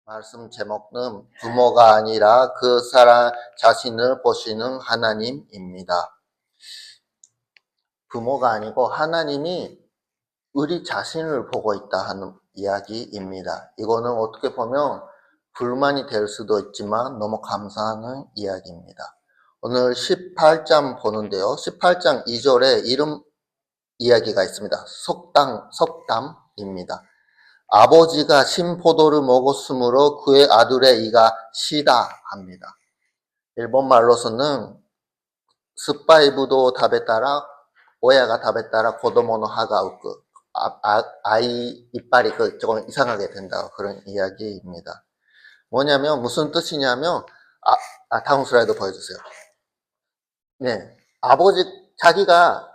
말씀 제목은 부모가 아니라 그 사람 자신을 보시는 하나님입니다. 부모가 아니고 하나님이 우리 자신을 보고 있다 하는 이야기입니다. 이거는 어떻게 보면 불만이 될 수도 있지만 너무 감사하는 이야기입니다. 오늘 18장 보는데요. 18장 2절에 이름 이야기가 있습니다. 석담입니다. 아버지가 신포도를 먹었으므로 그의 아들의 이가 시다 합니다. 일본말로서는 스파이부도 다베따라 오야가 다베따라 고도모노 하가 우크 아이 이빨이 조금 이상하게 된다 그런 이야기입니다. 뭐냐면 무슨 뜻이냐면 다음 슬라이드 보여주세요. 네, 아버지 자기가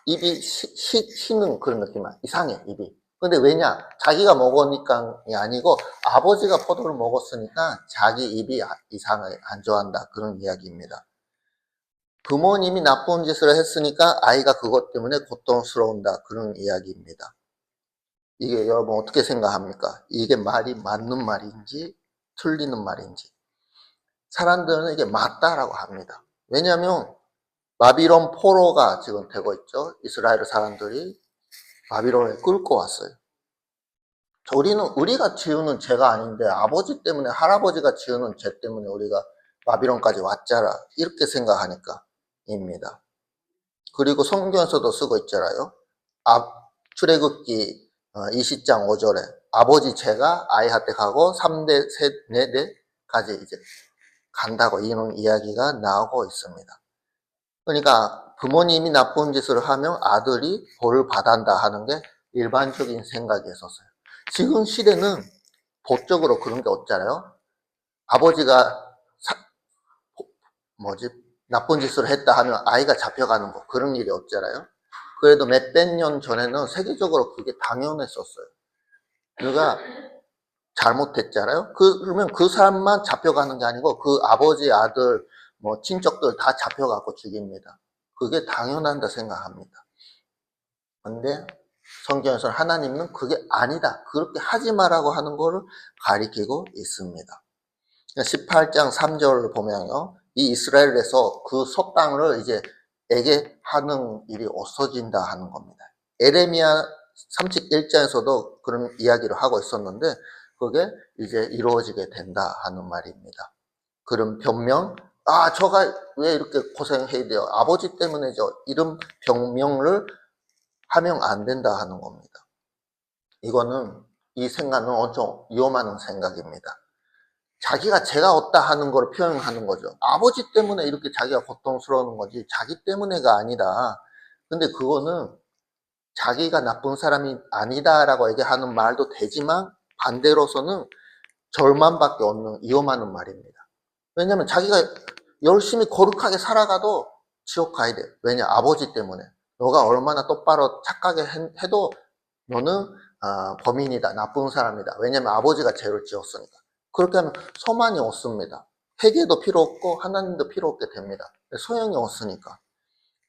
입이 쉬는 그런 느낌이야. 이상해 입이. 근데 왜냐? 자기가 먹으니까이 아니고 아버지가 포도를 먹었으니까 자기 입이 이상해 안 좋아한다 그런 이야기입니다. 부모님이 나쁜 짓을 했으니까 아이가 그것 때문에 고통스러운다 그런 이야기입니다. 이게 여러분 어떻게 생각합니까? 이게 말이 맞는 말인지 틀리는 말인지. 사람들은 이게 맞다라고 합니다. 왜냐하면 바빌론 포로가 지금 되고 있죠. 이스라엘 사람들이 바빌론에 끌고 왔어요. 우리가 지으는 죄가 아닌데 아버지 때문에 할아버지가 지으는 죄 때문에 우리가 바빌론까지 왔잖아. 이렇게 생각하니까 입니다. 그리고 성경에서도 쓰고 있잖아요. 출애굽기 20장 5절에 아버지 죄가 아이한테 가고 3대, 4대까지 이제 간다고 이런 이야기가 나오고 있습니다. 그러니까 부모님이 나쁜 짓을 하면 아들이 벌을 받아한다 하는 게 일반적인 생각이었어요. 지금 시대는 법적으로 그런 게 없잖아요. 아버지가 나쁜 짓을 했다 하면 아이가 잡혀가는 거 그런 일이 없잖아요. 그래도 몇백 년 전에는 세계적으로 그게 당연했었어요. 그러니까 잘못했잖아요. 그러면 그 사람만 잡혀가는 게 아니고 그 아버지, 아들, 친척들 다 잡혀가고 죽입니다. 그게 당연하다 생각합니다. 근데 성경에서는 하나님은 그게 아니다. 그렇게 하지 말라고 하는 것을 가리키고 있습니다. 18장 3절을 보면요. 이 이스라엘에서 그 석당을 이제 에게 하는 일이 없어진다 하는 겁니다. 에레미야 31장에서도 그런 이야기를 하고 있었는데 그게 이제 이루어지게 된다 하는 말입니다. 그런 변명, 저가 왜 이렇게 고생해야 돼요? 아버지 때문에죠. 이런 변명을 하면 안 된다 하는 겁니다. 이거는 이 생각은 엄청 위험한 생각입니다. 자기가 죄가 없다 하는 걸 표현하는 거죠. 아버지 때문에 이렇게 자기가 고통스러운 거지 자기 때문에가 아니다. 근데 그거는 자기가 나쁜 사람이 아니다라고 얘기하는 말도 되지만 반대로서는 절망밖에 없는 위험한 말입니다. 왜냐하면 자기가 열심히 거룩하게 살아가도 지옥 가야 돼. 왜냐? 아버지 때문에. 너가 얼마나 똑바로 착하게 해도 너는 범인이다. 나쁜 사람이다. 왜냐하면 아버지가 죄를 지었으니까. 그렇게 하면 소망이 없습니다. 회개도 필요 없고 하나님도 필요 없게 됩니다. 소용이 없으니까.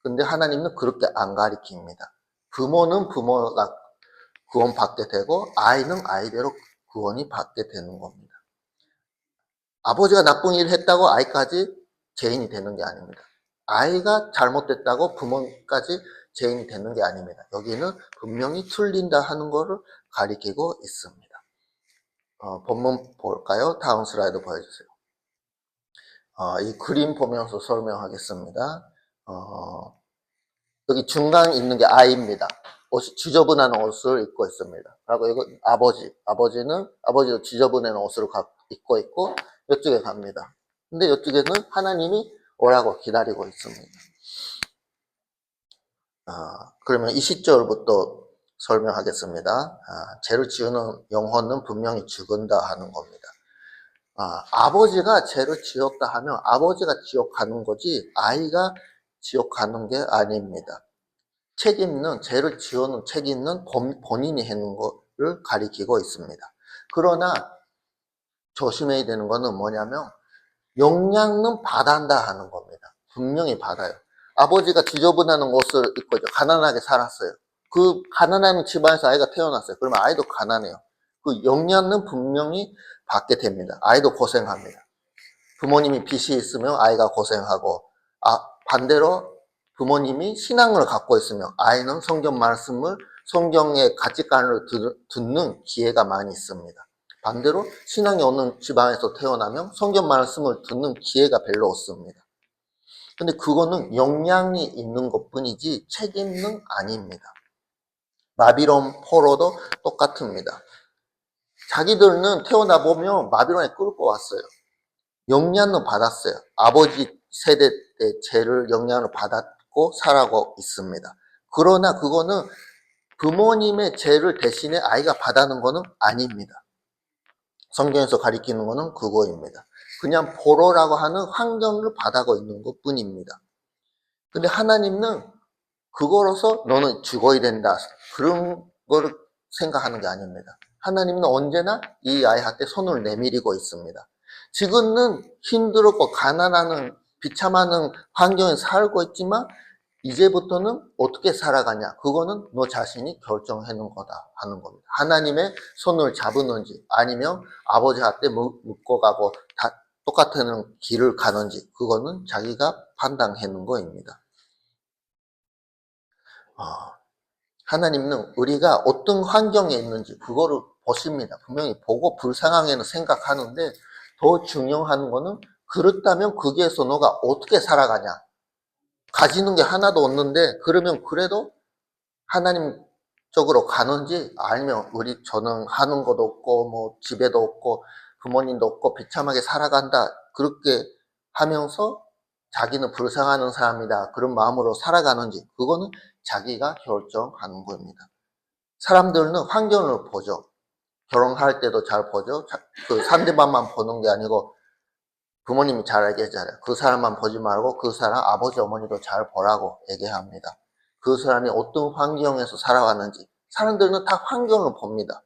근데 하나님은 그렇게 안 가리킵니다. 부모는 부모가 구원받게 되고 아이는 아이대로 구원이 받게 되는 겁니다. 아버지가 나쁜 일을 했다고 아이까지 죄인이 되는 게 아닙니다. 아이가 잘못됐다고 부모까지 죄인이 되는 게 아닙니다. 여기는 분명히 틀린다 하는 것을 가리키고 있습니다. 본문 볼까요? 다음 슬라이드 보여주세요. 이 그림 보면서 설명하겠습니다. 여기 중간에 있는 게 아이입니다. 지저분한 옷을 입고 있습니다. 그리고 이거 아버지도 지저분한 옷을 입고 있고 이쪽에 갑니다. 근데 이쪽에는 하나님이 오라고 기다리고 있습니다. 그러면 20절부터 설명하겠습니다. 죄를 지우는 영혼은 분명히 죽은다 하는 겁니다. 아버지가 죄를 지었다 하면 아버지가 지옥 가는 거지 아이가 지옥 가는 게 아닙니다. 죄를 지우는 책임은 본인이 하는 것을 가리키고 있습니다. 그러나 조심해야 되는 거는 뭐냐면 영향은 받아한다 하는 겁니다. 분명히 받아요. 아버지가 지저분한 옷을 입고 가난하게 살았어요. 그 가난한 집안에서 아이가 태어났어요. 그러면 아이도 가난해요. 그 영향은 분명히 받게 됩니다. 아이도 고생합니다. 부모님이 빚이 있으면 아이가 고생하고, 반대로 부모님이 신앙을 갖고 있으면 아이는 성경 말씀을, 성경의 가치관을 듣는 기회가 많이 있습니다. 반대로 신앙이 없는 집안에서 태어나면 성경 말씀을 듣는 기회가 별로 없습니다. 근데 그거는 영향이 있는 것 뿐이지 책임은 아닙니다. 바빌론 포로도 똑같습니다. 자기들은 태어나 보면 바빌론에 끌고 왔어요. 영향을 받았어요. 아버지 세대 때 죄를 영향을 받았고 살아가고 있습니다. 그러나 그거는 부모님의 죄를 대신에 아이가 받아는 거는 아닙니다. 성경에서 가리키는 거는 그거입니다. 그냥 포로라고 하는 환경을 받아고 있는 것 뿐입니다. 근데 하나님은 그거로서 너는 죽어야 된다. 그런 거를 생각하는 게 아닙니다. 하나님은 언제나 이 아이한테 손을 내밀고 있습니다. 지금은 힘들었고 가난하는 비참한 환경에 살고 있지만 이제부터는 어떻게 살아가냐. 그거는 너 자신이 결정하는 거다 하는 겁니다. 하나님의 손을 잡으는지 아니면 아버지한테 묶어가고 다 똑같은 길을 가는지 그거는 자기가 판단하는 거입니다. 하나님은 우리가 어떤 환경에 있는지 그거를 보십니다. 분명히 보고 불쌍하게는 생각하는데 더 중요한 거는 그렇다면 거기에서 너가 어떻게 살아가냐. 가지는 게 하나도 없는데 그러면 그래도 하나님 쪽으로 가는지 아니면 저는 하는 것도 없고 뭐 집에도 없고 부모님도 없고 비참하게 살아간다. 그렇게 하면서 자기는 불쌍하는 사람이다. 그런 마음으로 살아가는지 그거는 자기가 결정하는 겁니다. 사람들은 환경을 보죠. 결혼할 때도 잘 보죠. 그 상대방만 보는 게 아니고 부모님이 잘 얘기하잖아요. 그 사람만 보지 말고 그 사람 아버지 어머니도 잘 보라고 얘기합니다. 그 사람이 어떤 환경에서 살아왔는지 사람들은 다 환경을 봅니다.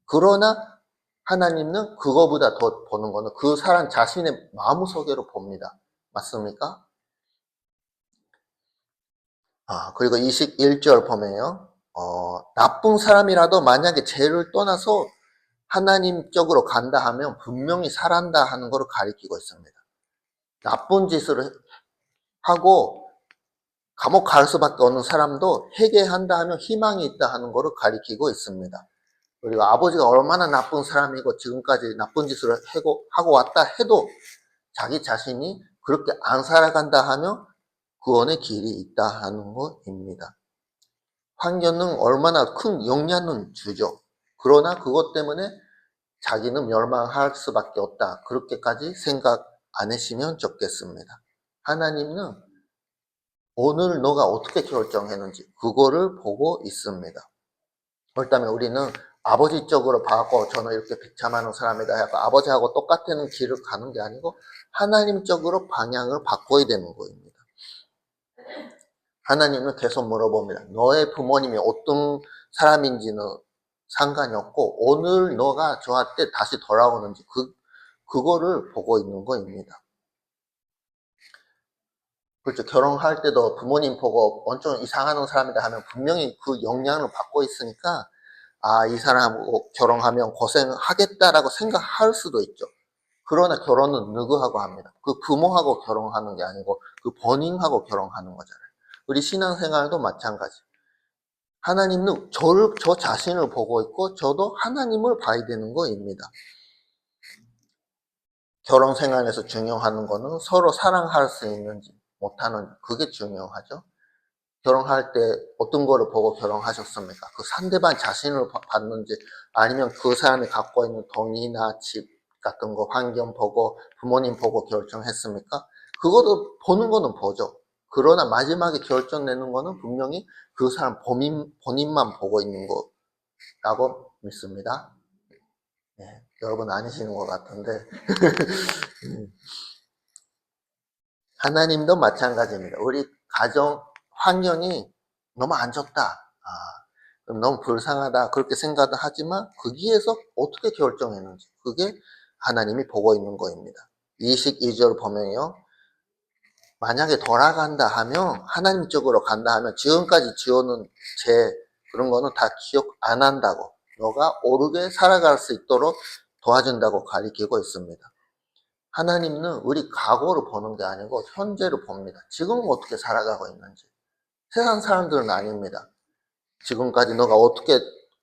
그러나 하나님은 그거보다 더 보는 거는 그 사람 자신의 마음속으로 봅니다. 맞습니까? 그리고 21절 보면요. 나쁜 사람이라도 만약에 죄를 떠나서 하나님 쪽으로 간다 하면 분명히 살아난다 하는 것을 가리키고 있습니다. 나쁜 짓을 하고 감옥 갈 수밖에 없는 사람도 회개한다 하면 희망이 있다 하는 것을 가리키고 있습니다. 그리고 아버지가 얼마나 나쁜 사람이고 지금까지 나쁜 짓을 하고 왔다 해도 자기 자신이 그렇게 안 살아간다 하면 구원의 길이 있다 하는 것입니다. 환경은 얼마나 큰 영향을 주죠. 그러나 그것 때문에 자기는 멸망할 수밖에 없다. 그렇게까지 생각 안 하시면 좋겠습니다. 하나님은 오늘 너가 어떻게 결정했는지 그거를 보고 있습니다. 그렇다면 우리는 아버지 쪽으로 봐고 저는 이렇게 비참한 사람이다 하고 아버지하고 똑같은 길을 가는 게 아니고 하나님 쪽으로 방향을 바꿔야 되는 거입니다. 하나님은 계속 물어봅니다. 너의 부모님이 어떤 사람인지는 상관이 없고 오늘 너가 저한테 다시 돌아오는지 그거를 보고 있는 거입니다. 그렇죠. 결혼할 때도 부모님 보고 엄청 이상한 사람이다 하면 분명히 그 영향을 받고 있으니까 이 사람하고 결혼하면 고생하겠다라고 생각할 수도 있죠. 그러나 결혼은 누구하고 합니다. 그 부모하고 결혼하는 게 아니고 그 본인하고 결혼하는 거잖아요. 우리 신앙생활도 마찬가지. 하나님은 저 자신을 보고 있고 저도 하나님을 봐야 되는 거입니다. 결혼 생활에서 중요한 거는 서로 사랑할 수 있는지 못하는 그게 중요하죠. 결혼할 때 어떤 거를 보고 결혼하셨습니까? 그 상대방 자신을 봤는지 아니면 그 사람이 갖고 있는 돈이나 집 같은 거 환경 보고 부모님 보고 결정했습니까? 그것도 보는 거는 보죠. 그러나 마지막에 결정 내는 거는 분명히 그 사람 본인만 보고 있는 거라고 믿습니다. 네, 여러분 아니시는 것 같은데 하나님도 마찬가지입니다. 우리 가정 환경이 너무 안 좋다. 그럼 너무 불쌍하다. 그렇게 생각을 하지만 거기에서 어떻게 결정했는지 그게 하나님이 보고 있는 거입니다. 22절 보면요. 만약에 돌아간다 하면 하나님 쪽으로 간다 하면 지금까지 지어놓은 죄 그런 거는 다 기억 안 한다고 너가 오르게 살아갈 수 있도록 도와준다고 가리키고 있습니다. 하나님은 우리 과거를 보는 게 아니고 현재를 봅니다. 지금 어떻게 살아가고 있는지. 세상 사람들은 아닙니다. 지금까지 너가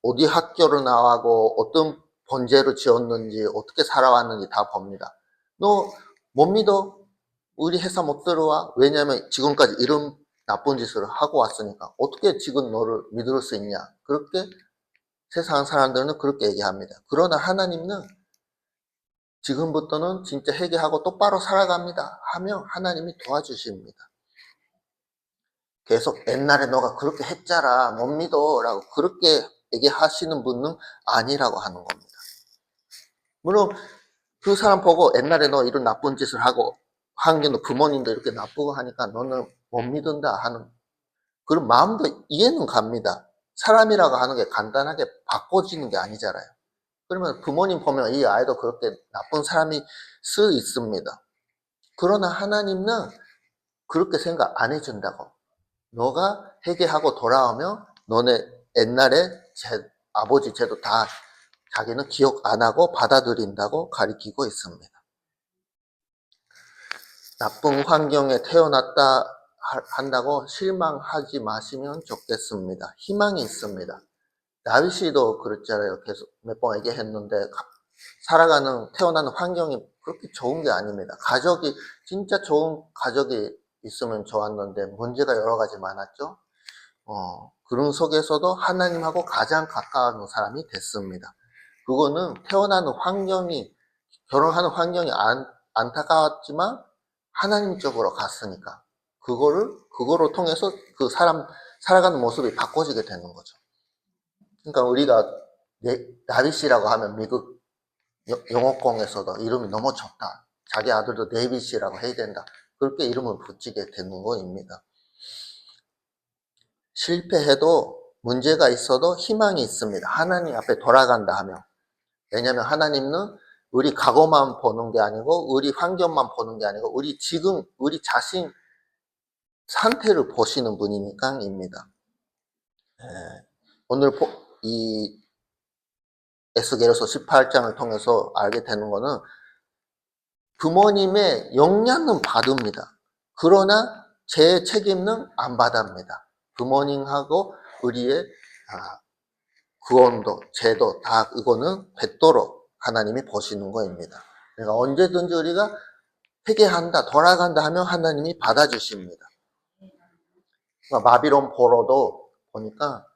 어디 학교를 나와고 어떤 번제를 지었는지 어떻게 살아왔는지 다 봅니다. 너 못 믿어? 우리 회사 못 들어와? 왜냐하면 지금까지 이런 나쁜 짓을 하고 왔으니까 어떻게 지금 너를 믿을 수 있냐? 그렇게 세상 사람들은 그렇게 얘기합니다. 그러나 하나님은 지금부터는 진짜 회개하고 똑바로 살아갑니다 하며 하나님이 도와주십니다. 계속 옛날에 너가 그렇게 했잖아 못 믿어 라고 그렇게 얘기하시는 분은 아니라고 하는 겁니다. 물론 그 사람 보고 옛날에 너 이런 나쁜 짓을 하고 한 게 너 부모님도 이렇게 나쁘고 하니까 너는 못 믿는다 하는 그런 마음도 이해는 갑니다. 사람이라고 하는 게 간단하게 바꿔지는 게 아니잖아요. 그러면 부모님 보면 이 아이도 그렇게 나쁜 사람일 수 있습니다. 그러나 하나님은 그렇게 생각 안 해준다고. 너가 회개하고 돌아오면 너네 옛날에 아버지 죄도 다 자기는 기억 안 하고 받아들인다고 가리키고 있습니다. 나쁜 환경에 태어났다 한다고 실망하지 마시면 좋겠습니다. 희망이 있습니다. 다윗이도 그랬잖아요. 계속 몇 번 얘기했는데 태어나는 환경이 그렇게 좋은 게 아닙니다. 가족이 진짜 좋은 가족이 있으면 좋았는데 문제가 여러 가지 많았죠. 그런 속에서도 하나님하고 가장 가까운 사람이 됐습니다. 그거는 태어나는 환경이 결혼하는 환경이 안타까웠지만 하나님 쪽으로 갔으니까 그거를 통해서 그 사람 살아가는 모습이 바꿔지게 되는 거죠. 그러니까 우리가 다윗이라고 하면 미국 영어권에서도 이름이 너무 좋다. 자기 아들도 데이빗이라고 해야 된다. 그렇게 이름을 붙이게 되는 거입니다. 실패해도 문제가 있어도 희망이 있습니다. 하나님 앞에 돌아간다 하면. 왜냐하면 하나님은 우리 과거만 보는 게 아니고 우리 환경만 보는 게 아니고 우리 지금 우리 자신 상태를 보시는 분이니까입니다. 오늘 이 에스겔서 18장을 통해서 알게 되는 거는 부모님의 영향은 받습니다. 그러나 제 책임은 안 받습니다. 부모님하고 우리의 구원도 죄도 다 이거는 별도로 하나님이 보시는 거입니다. 그러니까 언제든지 우리가 회개한다 돌아간다 하면 하나님이 받아주십니다. 그러니까 바빌론 포로도 보니까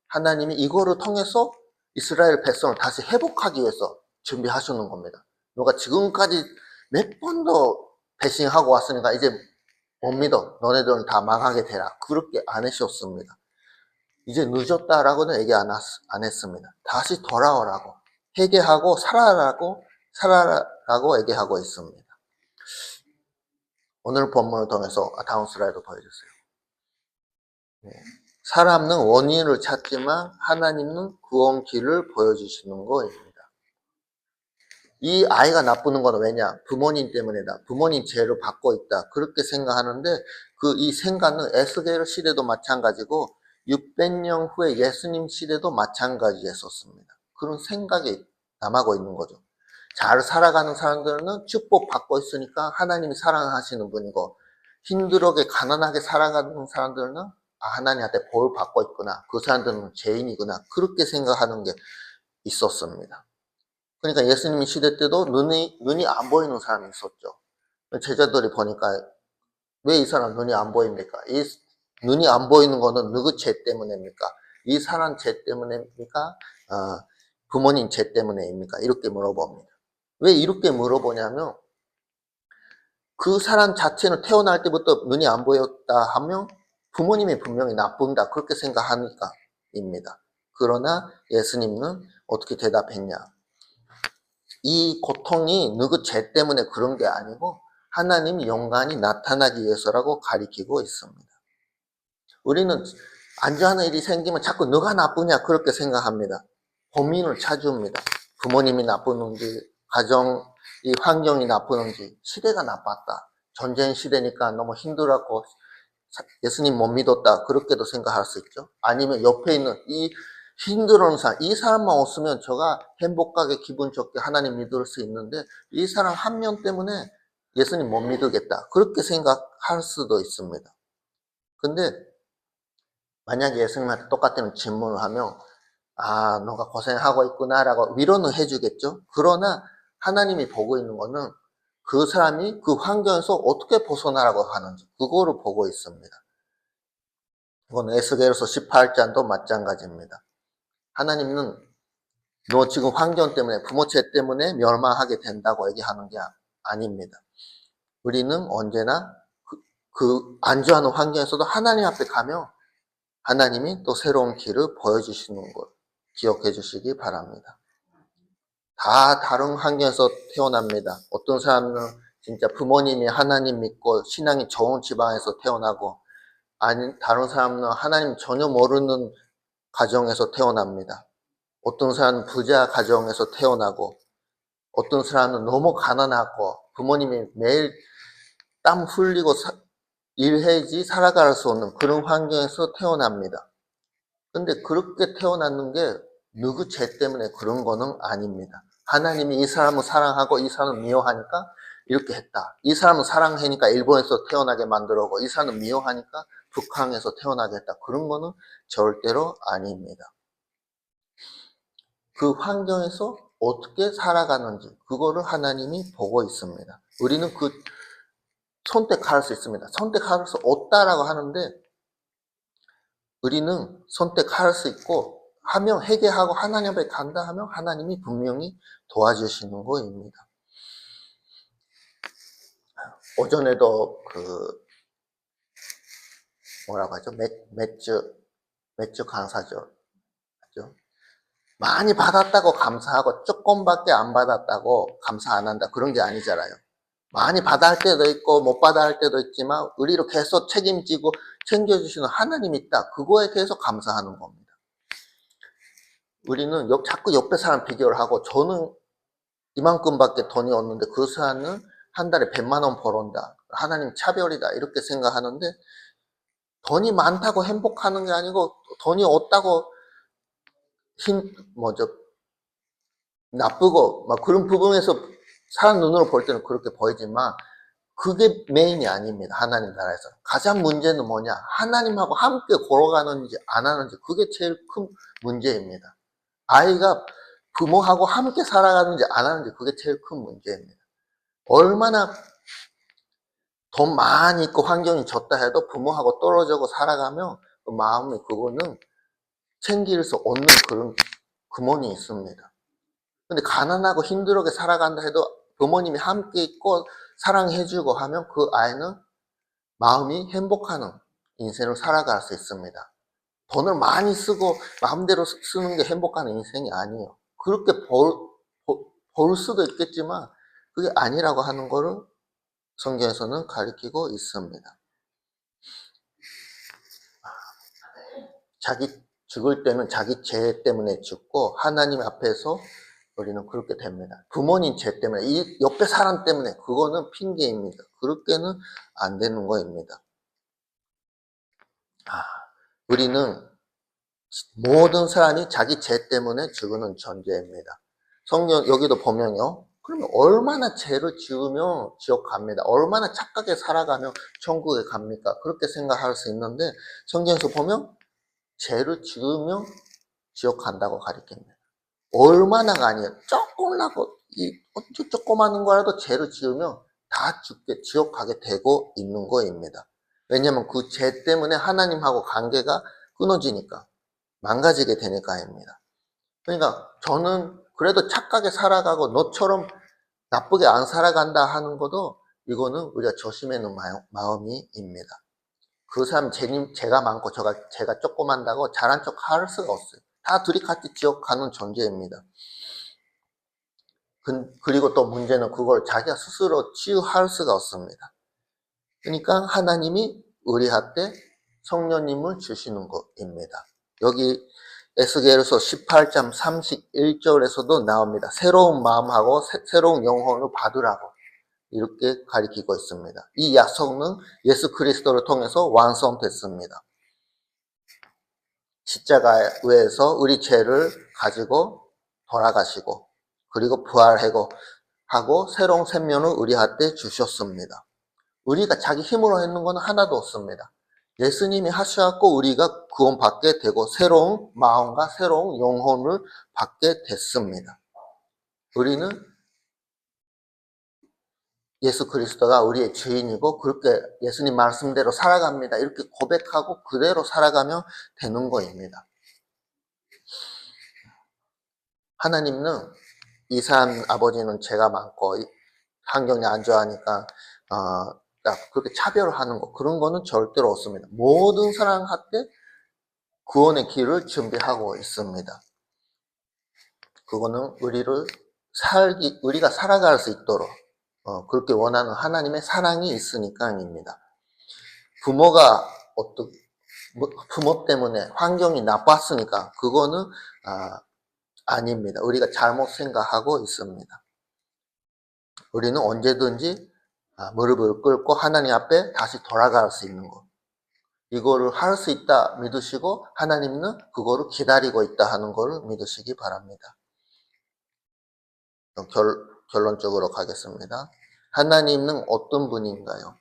하나님이 이거를 통해서 이스라엘 백성을 다시 회복하기 위해서 준비하시는 겁니다. 너가 지금까지 몇 번도 배신하고 왔으니까 이제 못 믿어. 너네들은 다 망하게 되라. 그렇게 안 하셨습니다. 이제 늦었다라고는 얘기 안 했습니다. 다시 돌아오라고. 회개하고 살아라고 얘기하고 있습니다. 오늘 본문을 통해서 다음 슬라이드 보여주세요. 사람은 원인을 찾지만 하나님은 구원 길을 보여주시는 거입니다. 이 아이가 나쁘는 건 왜냐? 부모님 때문이다. 부모님 죄를 받고 있다. 그렇게 생각하는데 이 생각은 에스겔 시대도 마찬가지고 600년 후에 예수님 시대도 마찬가지였었습니다. 그런 생각이 남아고 있는 거죠. 잘 살아가는 사람들은 축복받고 있으니까 하나님이 사랑하시는 분이고 힘들게 가난하게 살아가는 사람들은 하나님한테 볼 받고 있구나. 그 사람들은 죄인이구나. 그렇게 생각하는 게 있었습니다. 그러니까 예수님 시대 때도 눈이 안 보이는 사람이 있었죠. 제자들이 보니까 왜 이 사람 눈이 안 보입니까? 이 눈이 안 보이는 거는 누구 죄 때문입니까? 이 사람 죄 때문입니까? 부모님 죄 때문입니까? 이렇게 물어봅니다. 왜 이렇게 물어보냐면 그 사람 자체는 태어날 때부터 눈이 안 보였다 하면 부모님이 분명히 나쁜다 그렇게 생각하니까입니다. 그러나 예수님은 어떻게 대답했냐? 이 고통이 누구 죄 때문에 그런 게 아니고 하나님 영광이 나타나기 위해서라고 가리키고 있습니다. 우리는 안 좋아하는 일이 생기면 자꾸 누가 나쁘냐 그렇게 생각합니다. 범인을 찾습니다. 부모님이 나쁘는지 가정이 환경이 나쁘는지 시대가 나빴다. 전쟁 시대니까 너무 힘들었고 예수님 못 믿었다 그렇게도 생각할 수 있죠. 아니면 옆에 있는 이 힘들어하는 사람, 이 사람만 없으면 저가 행복하게 기분 좋게 하나님 믿을 수 있는데 이 사람 한 명 때문에 예수님 못 믿겠다. 그렇게 생각할 수도 있습니다. 근데 만약에 예수님한테 똑같은 질문을 하면 아, 너가 고생하고 있구나라고 위로는 해주겠죠. 그러나 하나님이 보고 있는 거는 그 사람이 그 환경에서 어떻게 벗어나라고 하는지 그거를 보고 있습니다. 이건 에스겔서 18장도 마찬가지입니다. 하나님은 너 지금 환경 때문에 부모 죄 때문에 멸망하게 된다고 얘기하는 게 아닙니다. 우리는 언제나 그 안주하는 환경에서도 하나님 앞에 가면 하나님이 또 새로운 길을 보여주시는 걸 기억해 주시기 바랍니다. 다 다른 환경에서 태어납니다. 어떤 사람은 진짜 부모님이 하나님 믿고 신앙이 좋은 지방에서 태어나고 아니 다른 사람은 하나님 전혀 모르는 가정에서 태어납니다. 어떤 사람은 부자 가정에서 태어나고 어떤 사람은 너무 가난하고 부모님이 매일 땀 흘리고 일해야지 살아갈 수 없는 그런 환경에서 태어납니다. 근데 그렇게 태어났는 게 누구 죄 때문에 그런 거는 아닙니다. 하나님이 이 사람을 사랑하고 이 사람을 미워하니까 이렇게 했다. 이 사람은 사랑하니까 일본에서 태어나게 만들었고 이 사람은 미워하니까 북한에서 태어나게 했다. 그런 거는 절대로 아닙니다. 그 환경에서 어떻게 살아가는지 그거를 하나님이 보고 있습니다. 우리는 그 선택할 수 있습니다. 선택할 수 없다라고 하는데 우리는 선택할 수 있고 하면 회개하고 하나님 앞에 간다 하면 하나님이 분명히 도와주시는 거입니다. 오전에도 그 뭐라고 하죠? 맥주 강사죠. 많이 받았다고 감사하고 조금밖에 안 받았다고 감사 안 한다. 그런 게 아니잖아요. 많이 받아 할 때도 있고 못 받아 할 때도 있지만 우리로 계속 책임지고 챙겨주시는 하나님이 있다. 그거에 대해서 감사하는 겁니다. 우리는 자꾸 옆에 사람 비교를 하고 저는 이만큼밖에 돈이 없는데 그 사람은 한 달에 100만 원 벌어온다. 하나님 차별이다. 이렇게 생각하는데 돈이 많다고 행복하는 게 아니고 돈이 없다고 나쁘고 막 그런 부분에서 사람 눈으로 볼 때는 그렇게 보이지만 그게 메인이 아닙니다. 하나님 나라에서. 가장 문제는 뭐냐? 하나님하고 함께 걸어가는지 안 하는지 그게 제일 큰 문제입니다. 아이가 부모하고 함께 살아가는지 안 하는지 그게 제일 큰 문제입니다. 얼마나 돈 많이 있고 환경이 좋다 해도 부모하고 떨어져고 살아가면 그 마음이 그거는 챙길 수 없는 그런 구멍이 있습니다. 근데 가난하고 힘들게 살아간다 해도 부모님이 함께 있고 사랑해주고 하면 그 아이는 마음이 행복하는 인생을 살아갈 수 있습니다. 돈을 많이 쓰고 마음대로 쓰는 게 행복한 인생이 아니에요. 그렇게 볼 수도 있겠지만 그게 아니라고 하는 거를 성경에서는 가리키고 있습니다. 자기 죽을 때는 자기 죄 때문에 죽고 하나님 앞에서 우리는 그렇게 됩니다. 부모님 죄 때문에 이 옆에 사람 때문에 그거는 핑계입니다. 그렇게는 안 되는 거입니다. 우리는 모든 사람이 자기 죄 때문에 죽는 존재입니다. 성경 여기도 보면요. 그러면 얼마나 죄를 지으면 지옥 갑니다. 얼마나 착하게 살아가면 천국에 갑니까? 그렇게 생각할 수 있는데 성경에서 보면 죄를 지으면 지옥 간다고 가르칩니다. 얼마나가 아니에요. 조금나고 조그마한 거라도 죄를 지으면 다 죽게 지옥 가게 되고 있는 거입니다. 왜냐하면 그 죄 때문에 하나님하고 관계가 끊어지니까 망가지게 되니까입니다. 그러니까 저는 그래도 착하게 살아가고 너처럼 나쁘게 안 살아간다 하는 것도 이거는 우리가 조심하는 마음입니다. 그 사람 죄가 많고 제가 조그만다고 잘한 척 할 수가 없어요. 다 둘이 같이 지옥 가는 존재입니다. 그리고 또 문제는 그걸 자기가 스스로 치유할 수가 없습니다. 그러니까 하나님이 우리한테 성령님을 주시는 것입니다. 여기 에스겔서 18장 31절에서도 나옵니다. 새로운 마음하고 새로운 영혼을 받으라고 이렇게 가리키고 있습니다. 이 약속은 예수 그리스도를 통해서 완성됐습니다. 십자가에서 우리 죄를 가지고 돌아가시고 그리고 부활하고 새로운 생명을 우리한테 주셨습니다. 우리가 자기 힘으로 했는 건 하나도 없습니다. 예수님이 하셔갖고 우리가 구원받게 되고 새로운 마음과 새로운 영혼을 받게 됐습니다. 우리는 예수 그리스도가 우리의 주인이고 그렇게 예수님 말씀대로 살아갑니다. 이렇게 고백하고 그대로 살아가면 되는 거입니다. 하나님은 이 사람 아버지는 죄가 많고 환경이 안 좋아하니까 그렇게 차별을 하는 거 그런 거는 절대로 없습니다. 모든 사람한테 구원의 길을 준비하고 있습니다. 그거는 우리가 살아갈 수 있도록 그렇게 원하는 하나님의 사랑이 있으니까입니다. 부모 때문에 환경이 나빴으니까 그거는 아닙니다. 우리가 잘못 생각하고 있습니다. 우리는 언제든지 무릎을 꿇고 하나님 앞에 다시 돌아갈 수 있는 것. 이거를 할 수 있다 믿으시고 하나님은 그거를 기다리고 있다 하는 것을 믿으시기 바랍니다. 결론적으로 가겠습니다. 하나님은 어떤 분인가요?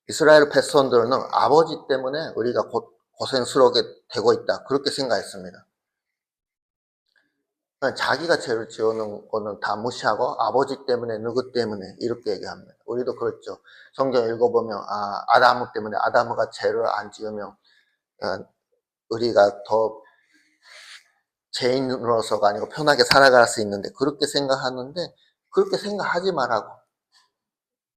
이스라엘 백성들은 아버지 때문에 우리가 고생스럽게 되고 있다. 그렇게 생각했습니다. 자기가 죄를 지어놓은 거는 다 무시하고 아버지 때문에 누구 때문에 이렇게 얘기합니다. 우리도 그렇죠. 성경 읽어보면 아담 때문에 아담가 죄를 안 지으면 우리가 더 죄인으로서가 아니고 편하게 살아갈 수 있는데 그렇게 생각하는데 그렇게 생각하지 말라고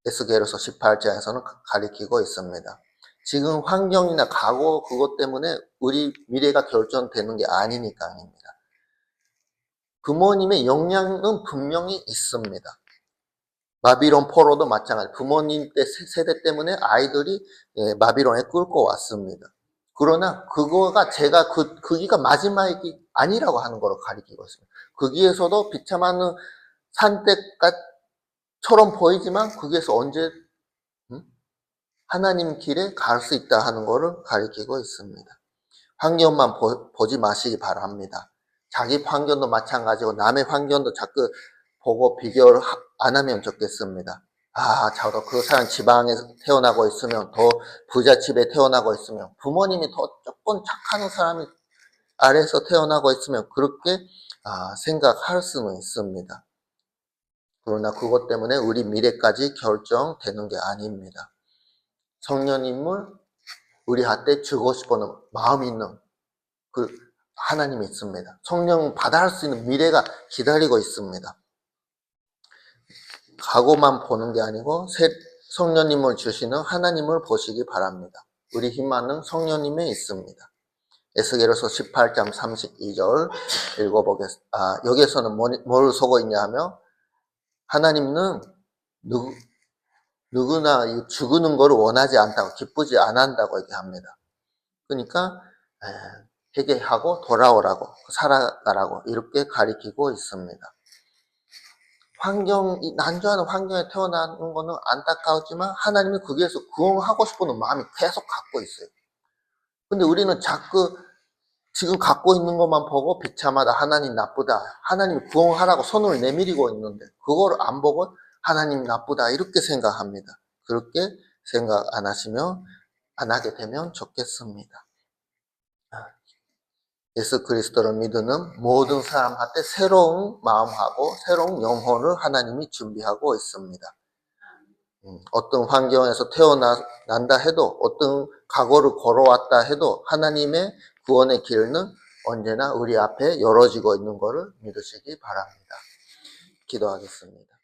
에스겔서 18장에서는 가리키고 있습니다. 지금 환경이나 과거 그것 때문에 우리 미래가 결정되는 게 아니니까입니다. 부모님의 영향은 분명히 있습니다. 바빌론 포로도 마찬가지. 부모님 때 세대 때문에 아이들이 바빌론에 끌고 왔습니다. 그러나 그거가 제가 거기가 마지막이 아니라고 하는 거로 가리키고 있습니다. 거기에서도 비참한 산대처럼 보이지만 거기에서 언제 하나님 길에 갈 수 있다 하는 거를 가리키고 있습니다. 환경만 보지 마시기 바랍니다. 자기 환경도 마찬가지고 남의 환경도 자꾸 보고 비교를 안 하면 좋겠습니다. 저도 그 사람 지방에 태어나고 있으면 더 부잣집에 태어나고 있으면 부모님이 더 조금 착한 사람이 아래에서 태어나고 있으면 그렇게 생각할 수는 있습니다. 그러나 그것 때문에 우리 미래까지 결정되는 게 아닙니다. 성령님을 우리한테 주고 싶은 마음이 있는 그 하나님이 있습니다. 성령 받아할 수 있는 미래가 기다리고 있습니다. 과거만 보는 게 아니고 성령님을 주시는 하나님을 보시기 바랍니다. 우리 희망은 성령님에 있습니다. 에스겔서 18장 32절 읽어보겠습니다. 여기에서는 뭘 속어 있냐 하면 하나님은 누구나 죽는 것을 원하지 않다고 기쁘지 않는다고 얘기합니다. 그러니까 회개하고 돌아오라고 살아가라고 이렇게 가리키고 있습니다. 난조하는 환경에 태어나는 거는 안타까웠지만 하나님이 거기에서 구원하고 싶은 마음이 계속 갖고 있어요. 근데 우리는 자꾸 지금 갖고 있는 것만 보고 비참하다, 하나님 나쁘다, 하나님 구원하라고 손을 내밀고 있는데 그걸 안 보고 하나님 나쁘다 이렇게 생각합니다. 그렇게 생각 안 하게 되면 좋겠습니다. 예수 그리스도를 믿는 모든 사람한테 새로운 마음하고 새로운 영혼을 하나님이 준비하고 있습니다. 어떤 환경에서 태어난다 해도 어떤 과거를 걸어왔다 해도 하나님의 구원의 길은 언제나 우리 앞에 열어지고 있는 것을 믿으시기 바랍니다. 기도하겠습니다.